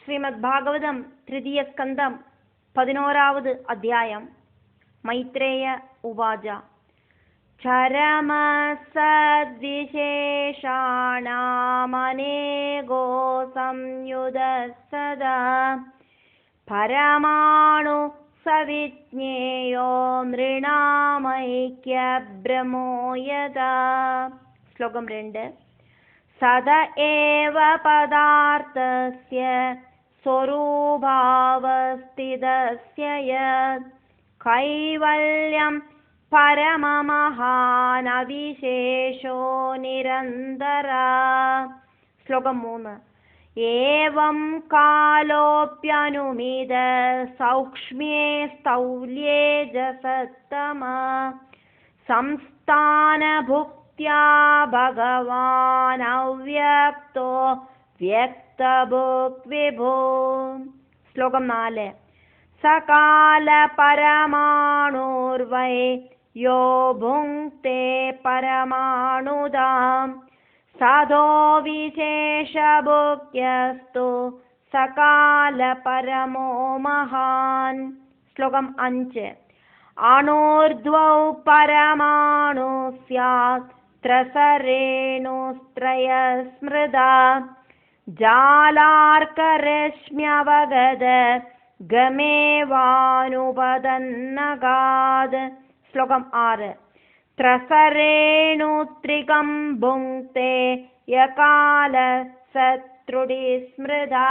ശ്രീമദ്ഭാഗവതം തൃതീയസ്കന്ധം 11ാவது അധ്യായം. മൈത്രേയ ഉവാച. ചരമസദ്വിശേഷാണാമനേകോ സംയുതഃ സദാ പരമാണു സവിജ്ഞേയോ നൃണാമൈക്യഭ്രമോ യഥാ. ശ്ലോകം 2. സദ ഏവ പദാർത്ഥസ്യ സ്വരൂപാവസ്ഥിതസ്യ യത് കൈവല്യം പരമമഹാനവിശേഷോ നിരന്തര. ശ്ലോകം 3. ഏവം കാലോപ്യനുമിത സൗക്ഷ്മ്യേ സ്ഥൗല്യേ ജസത്തമ സംസ്ഥാനഭുക്ത്യാ ഭഗവാൻ അവ്യക്തോ വ്യക്തഭുക് വിഭോ. ശ്ലോകം 4. സകാല പരമാണുർവൈ യോ ഭുങ്ക്തേ പരമാണുതാം സദോ വിശേഷഭുക്യസ്തു സകാല പരമോ മഹാൻ. ശ്ലോകം 5. അണോർധ്വൗ പരമാണു സ്യാത് ത്രസരേണുസ്ത്രയ സ്മൃതാ ജാലാർക്കരശ്മ്യവഗത ഗമേവാനുപതന്നഗാത്. ശ്ലോകം 6. ത്രസരേണുത്രികം ഭുങ്ക്തേ യകാല സത്രുടി സ്മൃതാ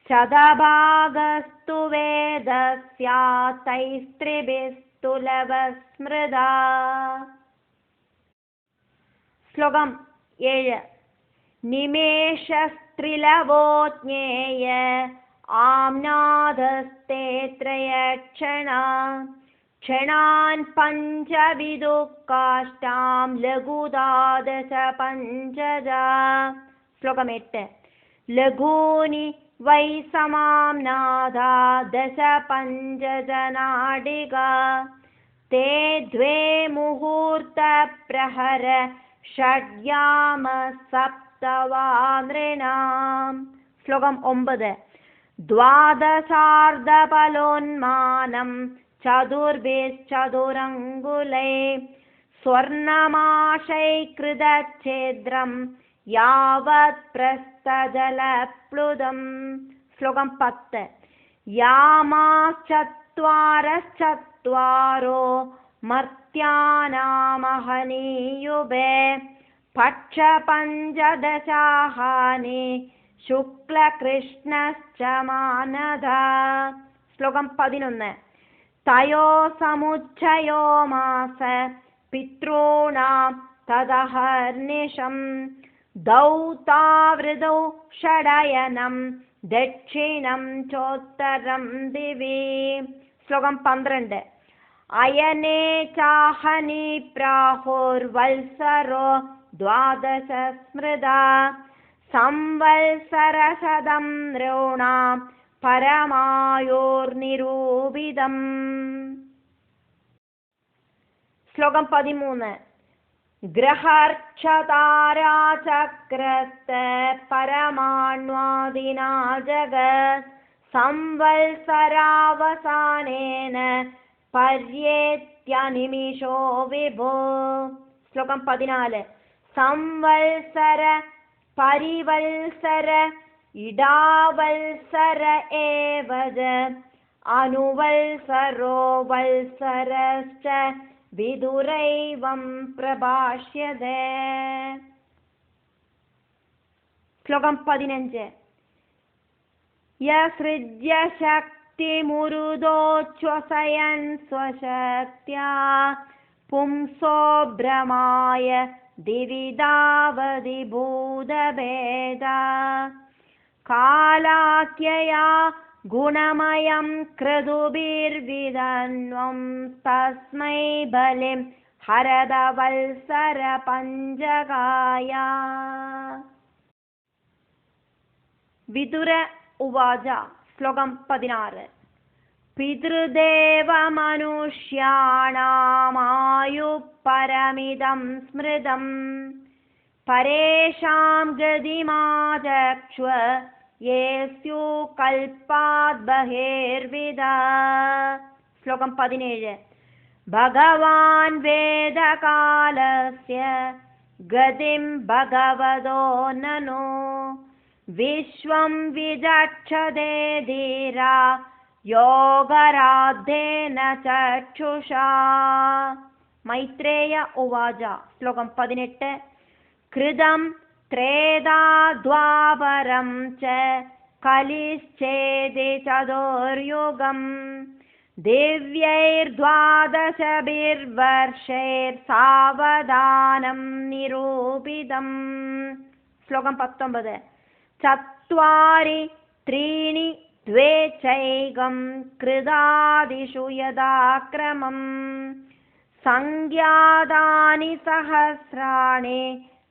ശതഭാഗസ്തു വേദസ്യാതൈസ്ത്രിഭിസ്തു ലവസ്മൃതാ. ശ്ലോകം 7. നിമേഷസ്ത്രിലവോ ജ്ഞേയ ആംനാദസ്തേ ത്രയക്ഷണ ക്ഷണാൻ പഞ്ചവിദുഃഖാഷ്ടാം ലഘുദാദശ പഞ്ചജാ. ശ്ലോകം 8. ലഘൂനി വൈ സമാംനാദാ ദശ പഞ്ചജനാടിക തേ ദ്വേ മുഹൂർത്ത പ്രഹര ഷഡ്യാമ സപ്തവാ നൃണാം. ശ്ലോകം 9. ദ്വാദശാർദ്ധഫലോന്മാനം ചതുർഭിശ്ചതുരംഗുലൈ സ്വർണമാശൈകൃതഛേദ്രം യാവത് പ്രസ്ഥജലപ്ലുതം. ശ്ലോകം 10. യാമാശ്ചത്വാരശ്ചത്വാരോ മർത്യാനാമഹനീയുബേ പക്ഷപഞ്ചദശാഹാനി ശുക്ലകൃഷ്ണശ്ച മാനധാ. ശ്ലോകം 11. തയോ സമുച്ചയോ മാസ പിതॄണാം തദഹർനിശം ദൗതാവൃതൗ ഷഡയനം ദക്ഷിണം ചോത്തരം ദിവി. ശ്ലോകം 12. അയനേ ചാഹനി പ്രാഹുർവത്സരോ ദ്വാദശ സ്മൃതാ സംവത്സരശതം നൃണാം പരമായോർനിരൂപിതം. ശ്ലോകം 13. ഗ്രഹർക്ഷതാരാചക്രസ്ത പരമാണ്വാദിനാ ജഗത് സംവത്സരാവസാനേന പര്യേത്യനിമിഷോ വിഭോ. ശ്ലോകം 14. സംവത്സര പരിവത്സര ഇടാവത്സര ഏവജ അനുവത്സരോ വത്സരശ്ച വിദുരൈവം പ്രഭാഷ്യതേ. ശ്ലോകം 15. യസൃജ്യ ശക്തിമുരുദോച്ഛ്വസയൻ സ്വശക്ത്യാ പുംസോ ഭ്രമായ ദിവിദാവതി ഭൂതഭേദാ കാലാഖ്യയാ ഗുണമയം ക്രതുഭിർവിദന്വം തസ്മൈ ബലിം ഹരദ വത്സര പഞ്ചകായ. വിതുര ഉവാച. ശ്ലോകം 16. പിതൃദേവമനുഷ്യാണാമായു പരമിദം സ്മൃതം പരേഷാം ഗതിമാചക്ഷ്വ ये स्युः कल्पात् बहिर्विदा। श्लोकं 17 भगवान् वेदकालस्य गतिं भगवतो ननु विश्वं विचक्षते धीरा योगराद्धेन चक्षुषा। मैत्रेय उवाच श्लोकं 18 कृतं त्रेधा द्वापरं च कलिश्चेति चतुर्युगम् दिव्यैर्द्वादशभिर्वर्षैर्सावधानं निरूपितम्। श्लोकं 19 चत्वारि त्रीणि द्वे चैकं कृतादिषु यदाक्रमम् संज्ञातानि सहस्राणि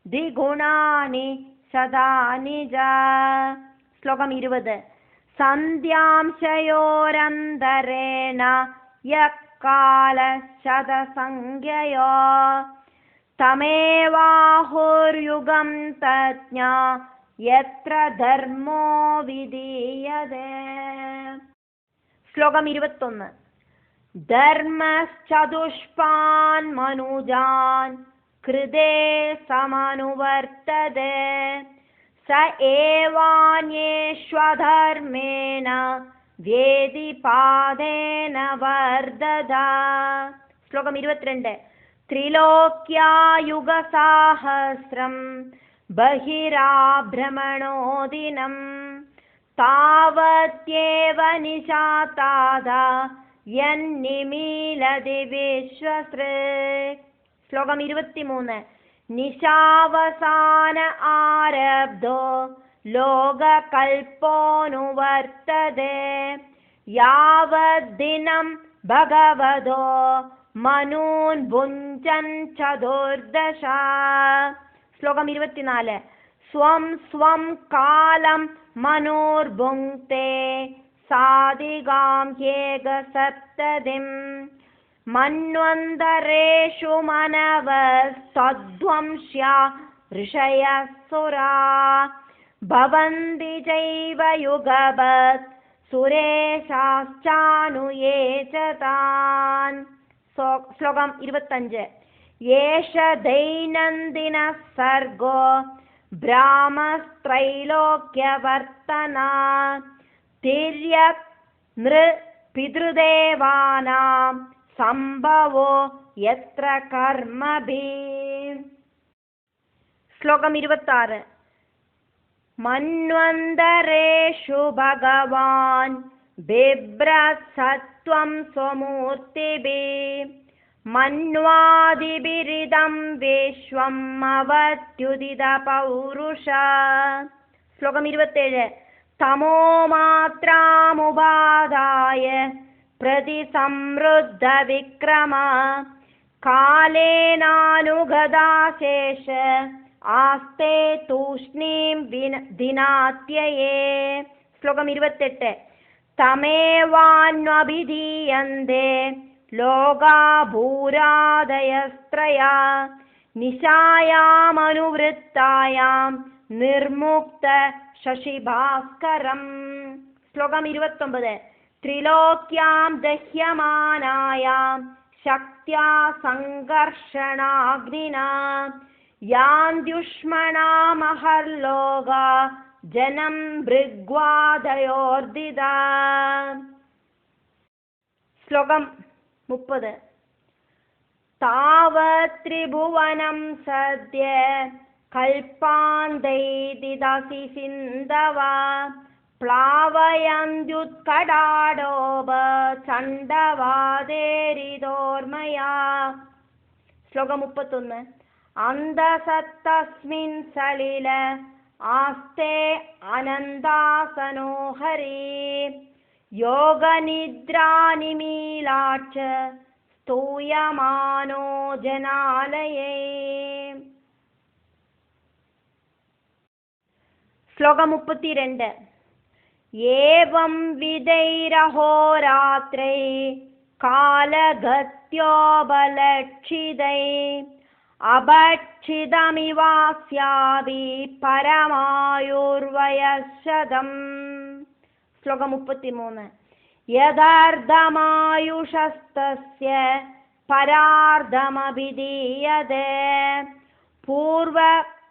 द्विगुणानि शतानि च। श्लोकं 20 सन्ध्यांशयोरन्तरेण यः कालशतसंज्ञयो तमेवाहुर्युगं तज्ज्ञा यत्र धर्मो विधीयते। श्लोकं 21 धर्मश्चतुष्पान् मनुजान् कृते समनुवर्तते स एवान्येष्वधर्मेण वेदिपादेन वर्धता। श्लोकं 22 त्रिलोक्यायुगसाहस्रं बहिराभ्रमणो दिनं तावत्येव निशातादा यन्निमीलति विश्वसृक्। श्लोकं 23 निशावसान आरब्धो लोककल्पोऽनुवर्तते यावद्दिनं भगवतो मनून् भुञ्जन् चतुर्दश। श्लोकं 24 स्वं स्वं कालं मनुर्भुङ्क्ते साधिकां ह्येकसप्ततिम् मन्वन्तरेषु मनवस्तद्वंश्या ऋषयः सुरा भवन्ति चैव युगपत् सुरेशाश्चानुये च तान्। श्लोकं 25 एष दैनन्दिनः सर्गो ब्राह्मस्त्रैलोक्यवर्तना तिर्यक् नृपितृदेवानां सम्भवो यत्र कर्मभिः। श्लोकं 26 मन्वन्तरेषु भगवान् बिभ्रत्सत्वं स्वमूर्तिभिः मन्वादिभिरिदं विश्वम् अवत्युदितपौरुष। श्लोकं 27 तमो मात्रामुपादाय प्रतिसंवृद्धविक्रम कालेनानुगदाशेष आस्ते तूष्णीं दिनात्यये। श्लोकं 28 तमेवान्वभिधीयन्ते लोका भूरादयस्त्रया निशायामनुवृत्तायां निर्मुक्त शशिभास्करम्। श्लोकं 29 त्रिलोक्यां दह्यमानायां शक्त्या सङ्घर्षणाग्निना यान्त्युष्मणामहर्लोका जनं भृग्वादयोर्दिदा। श्लोकं 30 तावत् त्रिभुवनं सद्य कल्पान्दैदिदसि सिन्धवा प्लावयन्त्युत्कटाडोप चण्डवादेरिदोर्मया। श्लोकं 31 अन्धसत्तस्मिन् सलिल आस्ते अनन्दासनो हरि योगनिद्रानिमीलाक्ष स्तूयमानो जनालये। श्लोकं 32 एवं विदैरहोरात्रै कालगत्योपलक्षितै अभक्षितमिवास्यापि परमायुर्वयोर्दिवः। വയശതം. ശ്ലോകം 33. യഥാർത്ഥമായുഷസ്തസ്യ പരാർദ്ധമഭിധീയതേ പൂർവ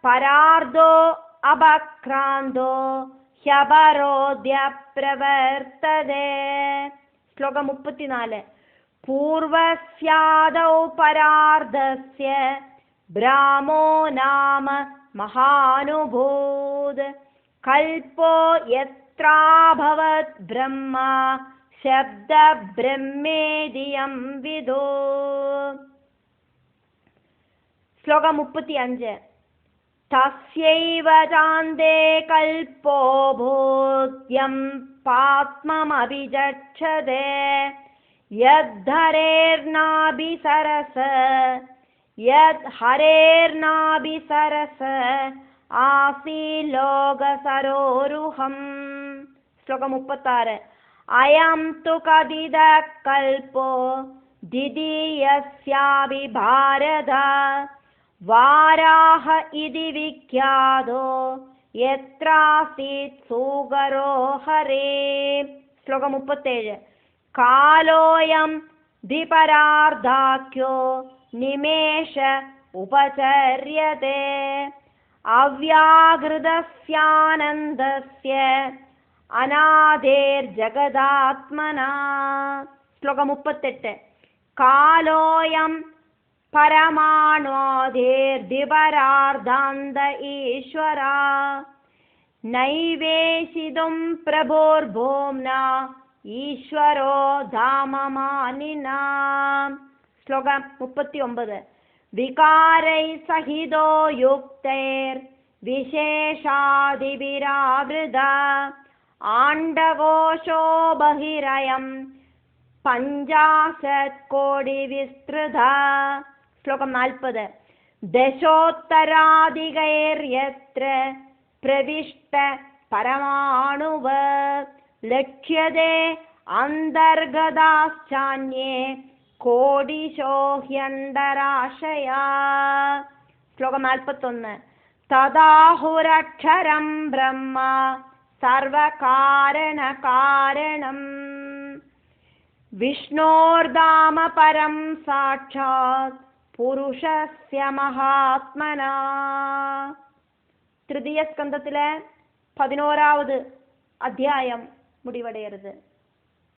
പരാർദ്ധോ അപക്രാന്തോ ഹ്യപരോധ്യ പ്രവർത്തതേ. ശ്ലോകം 34. പൂർവസ്യാദൗ പരാർദ്ധസ്യ ബ്രാഹ്മോ നാമ മഹാനുഭൂത് കൽപ്പോ യത്രാഭവത് ബ്രഹ്മ ശബ്ദ ബ്രഹ്മേദിയം വിദോ. ശ്ലോകം 35. തസ്യൈവ ചാന്തേ കൽപ്പോ ഭൂത്യം പാത്മമഭിചക്ഷതേ യദ്ധരേർനാഭിസരസ യദ്ഹരേർനാഭിസരസ ആസീലോകസരോരുഹം. ശ്ലോകം 36. അയം തു കദിത കൽപ്പോ ദ്വിതീയസ്യാപി ഭാരത വാരാഹ ഇതി വിഖ്യാതോ യത്രാസീത് സൂകരോ ഹരേ. ശ്ലോകം 37. കാലോയം ദ്വിപരാർദ്ധാഖ്യോ നിമേഷ ഉപചര്യതേ അവ്യാകൃതസ്യാനന്ദസ്യ അനാദേർജഗദാത്മനാ. ശ്ലോകം 38. കാലോയം പരമാണോധേർദ്വിപരാർദ്ധാന്ത ഈശ്വര നൈവേശിതും പ്രഭോർഭോംന ഈശ്വരോ ധാമമാനിനാ. ശ്ലോകം 39. വികാരൈ സഹിതോ യുക്തൈർ വിശേഷാദിവിരാവൃത ആണ്ഡകോശോ ബഹിരയം 50 കോടി വിസ്തൃത. ശ്ലോകം 40. ദശോത്തരാധികൈര്യത്ര പ്രവിഷ്ട പരമാണുവ ലക്ഷ്യതേ അന്തർഗതാശ്ചാന്യേ കോടിശോ ഹ്യന്തരാശയാ. ശ്ലോകം 41. തദാഹുരക്ഷരം ബ്രഹ്മ സർവകാരണകാരണം വിഷ്ണോർധാമ പരം സാക്ഷാത് പുരുഷസ്യ മഹാത്മനാ. തൃതീയ സ്കന്ധത്തിലെ 11ാമത് അധ്യായം മുടിവടയരുത്.